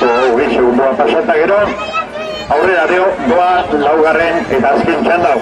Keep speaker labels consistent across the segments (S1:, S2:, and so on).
S1: minutu hogei segundua pasata gero, aurrera doa laugarren eta azken txanda.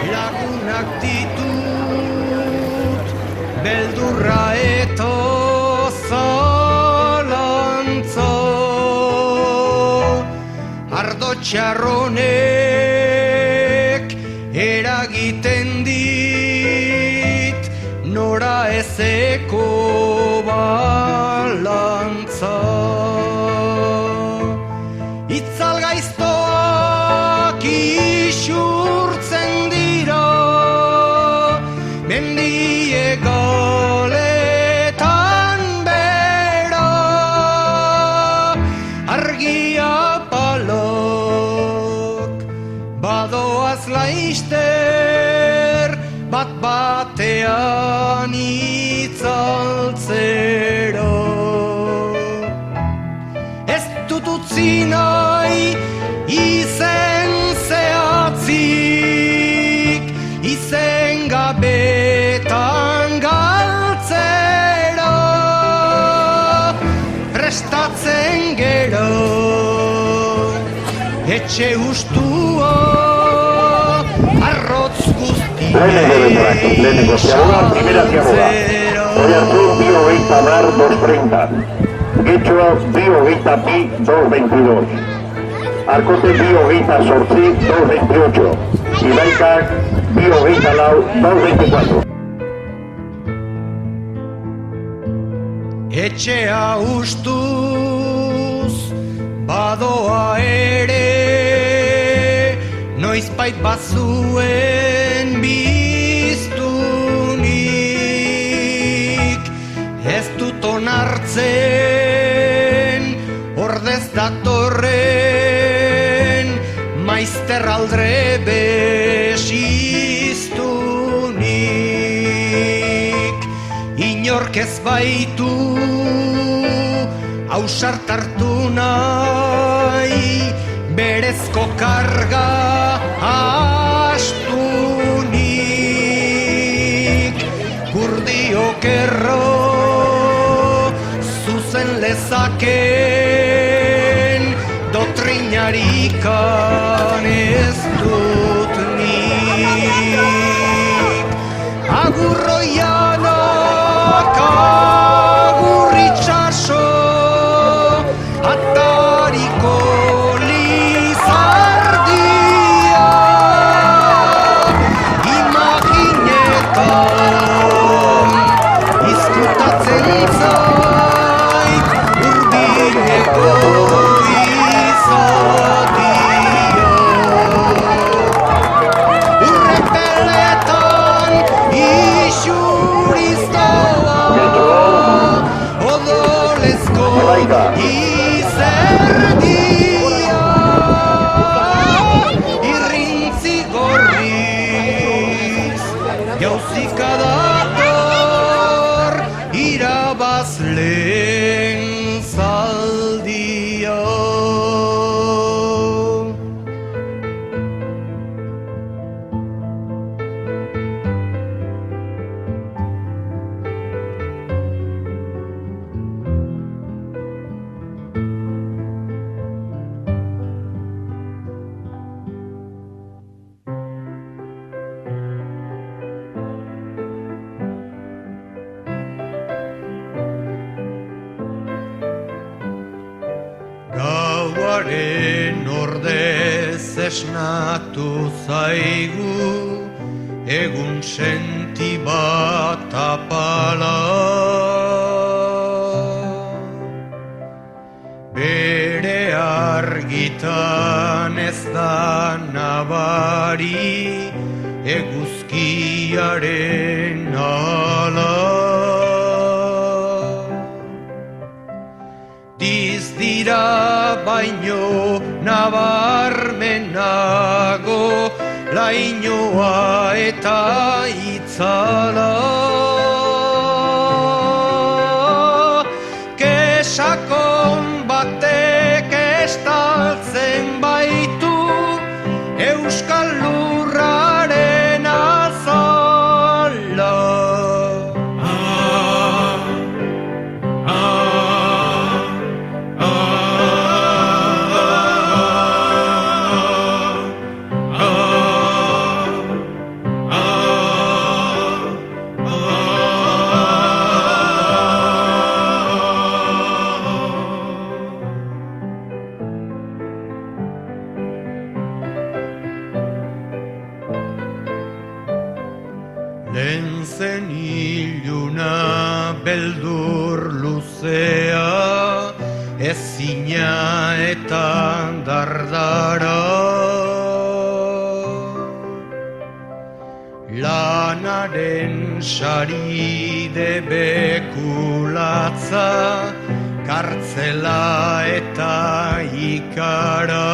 S2: Lagunak ditut beldurra eta zalantza, ardo txarronek eragiten dit nora ezeko balantza. Itzal gaiztoak isurtzen dira mendie galetan bera, argia palak badoaz laister bat batean itzaltzera. Ez dut utzi nahi izen zehatzik, izen gabetan galtzera, prestatzen gero etxe ustua arrotz guztien
S1: Lehenengo ziagoa, primera ziagoa. Oiartu, 2:30, 2:30. Getxoa, 2:22. Arkote, 2:8, 2:28. Ibaikak, 2:24, 2:24.
S2: Etxea ustuz badoa ere, noizbait bazuen biztunik. Ez dut onartzen ordez datorren maizter aldre besiztunik. Inork ez baitu ausart hartu nahi, berezko karga astunik. Gurdiok erro zuzen lezaken doktrinarikan ez dut nik. Agurroianak agur itxaso, atariko lizardia, imaginetan izkutatzen zait urdineko izadia. Urrepeletan isuriztoa, odolezko izerdia, irrintzi gorriz jauzika dator irabazleen zaldia. Gauaren ordez esnatu zaigu egun senti bat apala. Bere argitan ez da nabari eguzkiaren baino nabarmenago lainoa eta itzala. Kesakon batek estaltzen baitu Euskal lurraren azala. Lehen zen iluna beldur luzea, ezina eta dardara. Lanaren saride bekulatza, kartzela eta ikara.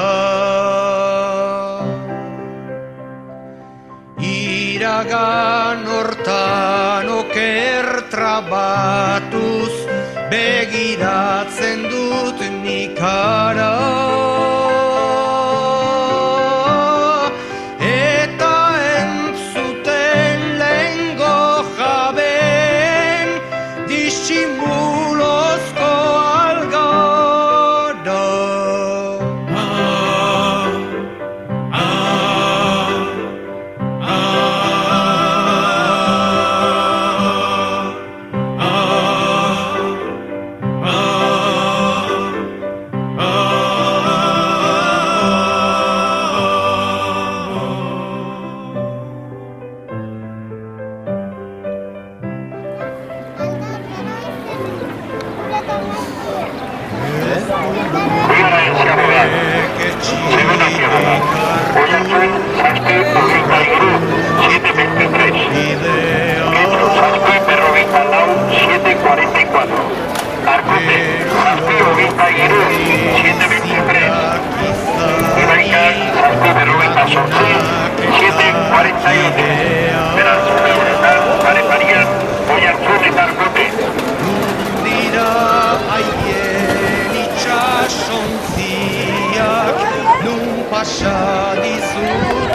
S2: Iragan hortan oker trabatuz begiratzen dut nikara. Eta entzuten lehengo jaben disimulozko algara. Pasa dizut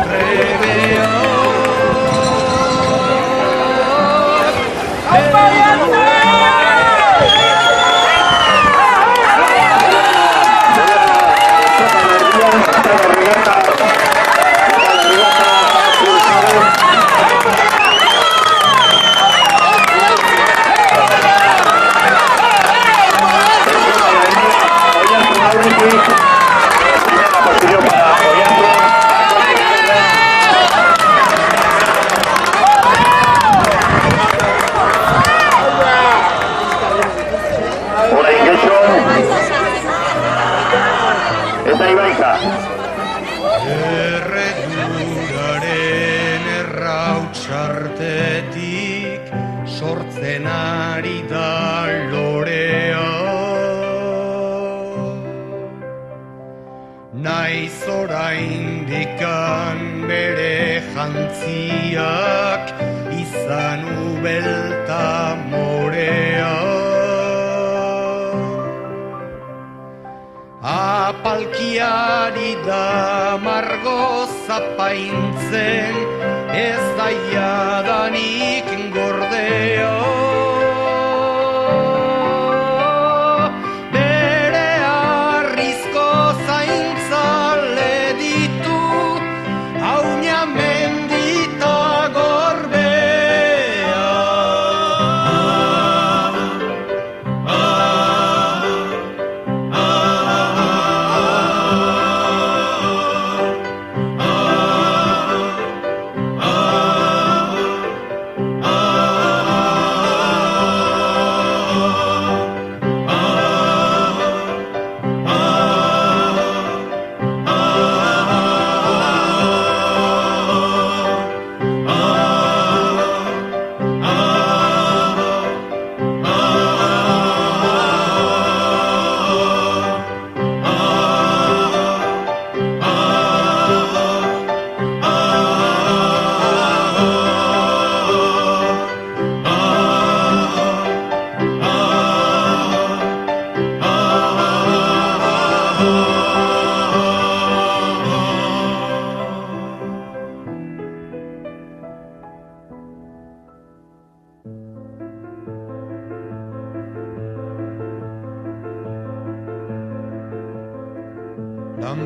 S2: Erreduraren errautsartetik sortzen ari da lorea. Naiz oraindikan bere jantziak izan ubelta morea. Apalkiari da margo zapaintzen, ez da jadanik gordea. Bere harrizko zaintza leditu, hauina mendita gorbea.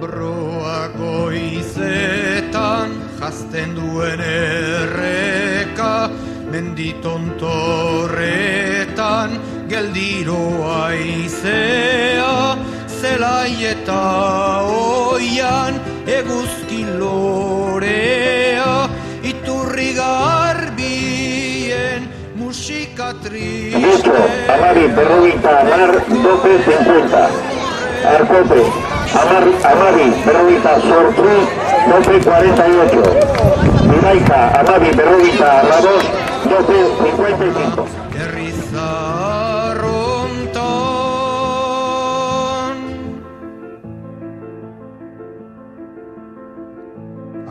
S2: Ambroa goizetan jazten duen erreka, menditontorretan geldiroa izea, zelai eta oian eguzki lorea, iturri garbien musika
S1: Dicho, Amabi, Berrogeita Amar, 12:50. Arcote, Amabi, Berrogeita Sortzi, 12:48. Iraika, Amabi, Berrogeita Amabos, 12:55.
S2: Herrizarrontan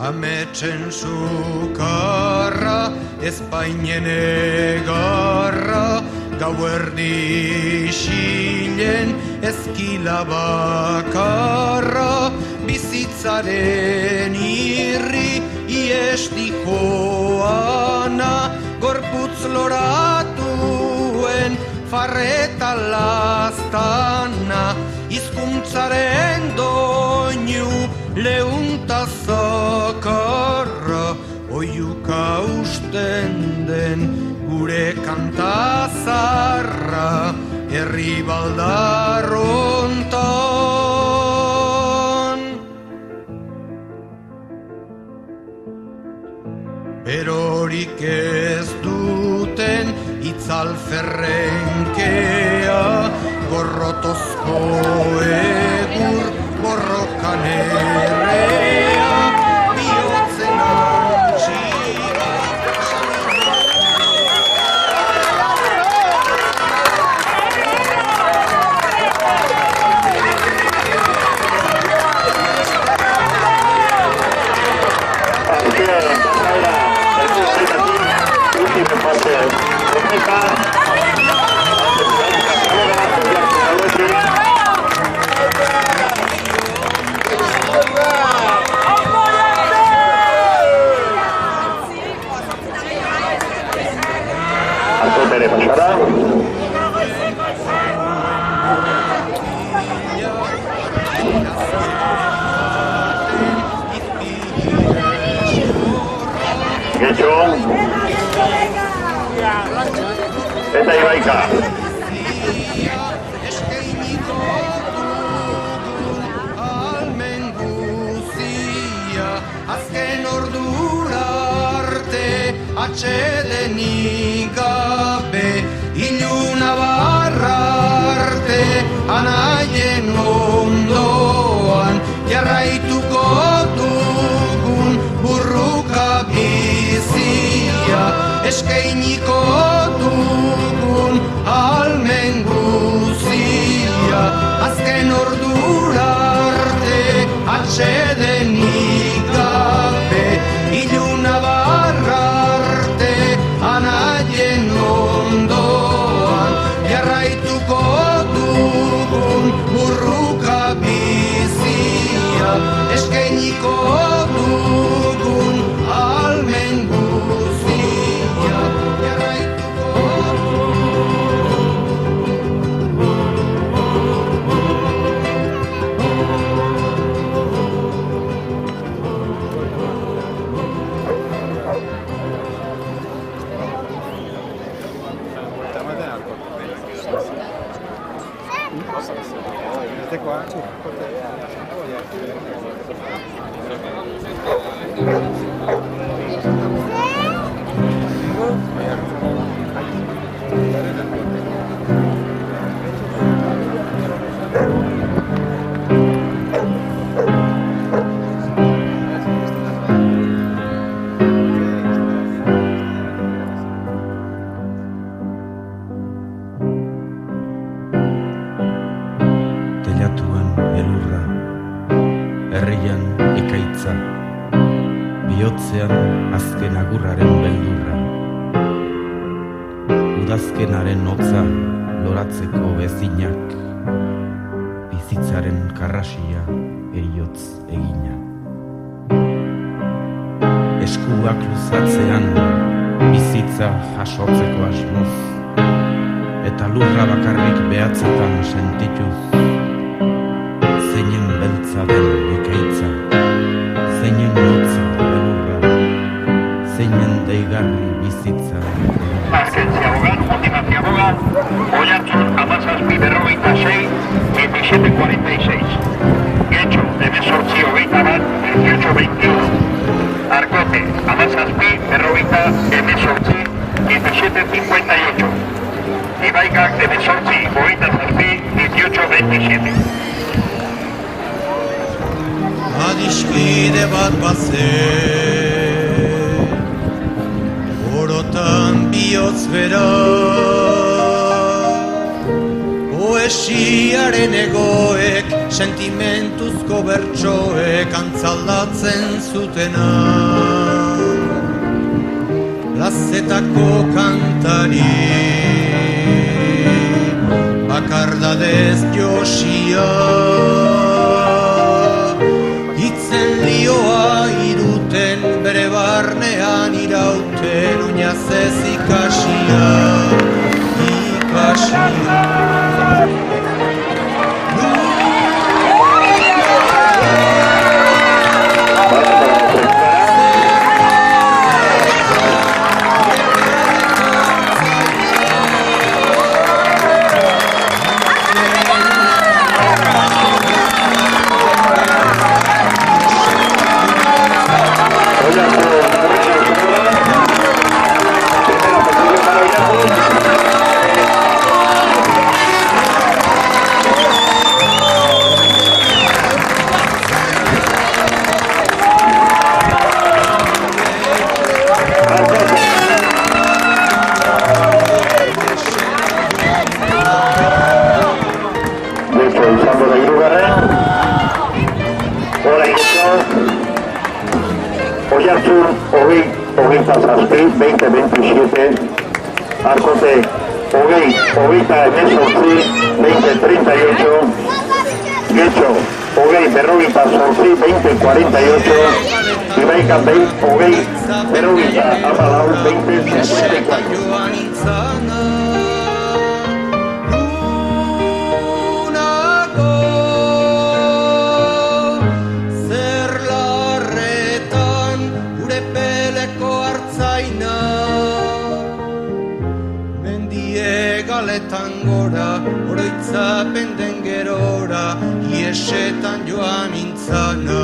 S2: ametsen sukarra, Espainen egarra, gauerdi isilen ezkila bakarra, bizitzaren irri iesti joana, gorputz loratuen farreta lastana, hizkuntzaren doinu leunta zakarra, oiuka usten den gure kantazarra, herri baldarrontan. Berorik ez duten itzalferrenkea, gorrotozko egur borrokan errea, bihotzen antxira.
S1: Getxo, eta Ibaika.
S2: Azken ordura arte atxedenik gabe, iluna barra arte anaien ondoan, jarraituko dugun burruka bizia, eskainiko dugun almen guzia, azken ordura arte atxedenik gabe, iluna barra arte anaien ondoan, jarraituko dugun burruka bizia, eskainiko dugun almen guzia, jarraituko
S3: bihotzean azken agurraren beldurra. Udazkenaren hotza loratzeko ezinak, bizitzaren karrasia heriotz egina. Eskuak luzatzean bizitza jasotzeko asmoz, eta lurra bakarrik behatzetan sentituz, zeinen beltza den ekaitza, zeinen notza belurra, zeinen deigarri bizitza.
S1: Azken ziabogan, última ziabogan, Oiartzun, amazazpi, 46, 17:46. Getxo, 18:21, 18:21. Arkote, amazazpi, 18, 17:58. Ibaikak, 18, 18:27.
S2: Adiskide bat bazen, orotan bihotz bera, poesiaren egoek, sentimentuzko bertsoek antzaldatzen zutena. Plazetako kantari, bakardadez josia, itzen lioa iruten, bere barnean irauten, oinaz ez ikasia, ikasia.
S1: Oiartzun, 27, 20:27. Arkote, 20:18, 20:38. Getxo, 20:48, 20:48. Ibaika, 20:54, 20:54.
S2: Galetan gora, oroitzapen den gerora, iesetan joan nintzana.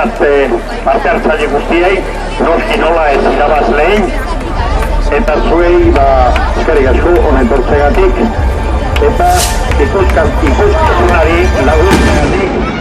S1: bat parte hartzaile guztiei, noski nola ez irabazlein, eta zuei eskerrik asko hona etortzegatik, eta ikuskizunari laguntzegatik.